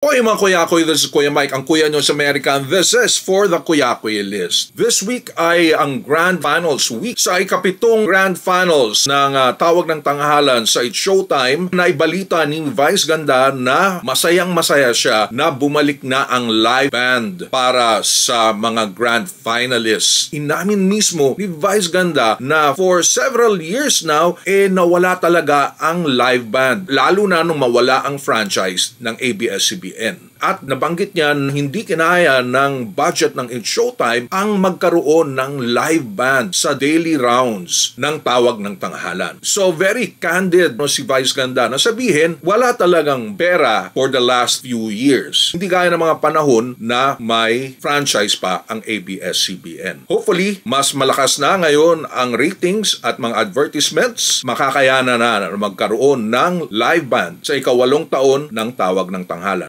Oy mga kuya-kuy, this is Kuya Mike, ang kuya nyo sa Amerika, and this is for the Kuya-Kuy List. This week ay ang Grand Finals Week. Sa ikapitong Grand Finals ng Tawag ng Tanghalan sa It's Showtime, naibalita ni Vice Ganda na masayang-masaya siya na bumalik na ang live band para sa mga Grand Finalists. Inamin mismo ni Vice Ganda na for several years now, nawala talaga ang live band. Lalo na nung mawala ang franchise ng ABS-CBN. At nabanggit niya na hindi kinaya ng budget ng It's Showtime ang magkaroon ng live band sa daily rounds ng Tawag ng Tanghalan. So very candid si Vice Ganda na sabihin wala talagang pera for the last few years. Hindi gaya ng mga panahon na may franchise pa ang ABS-CBN. Hopefully, mas malakas na ngayon ang ratings at mga advertisements. Makakayanan na magkaroon ng live band sa ika-8 taon ng Tawag ng Tanghalan.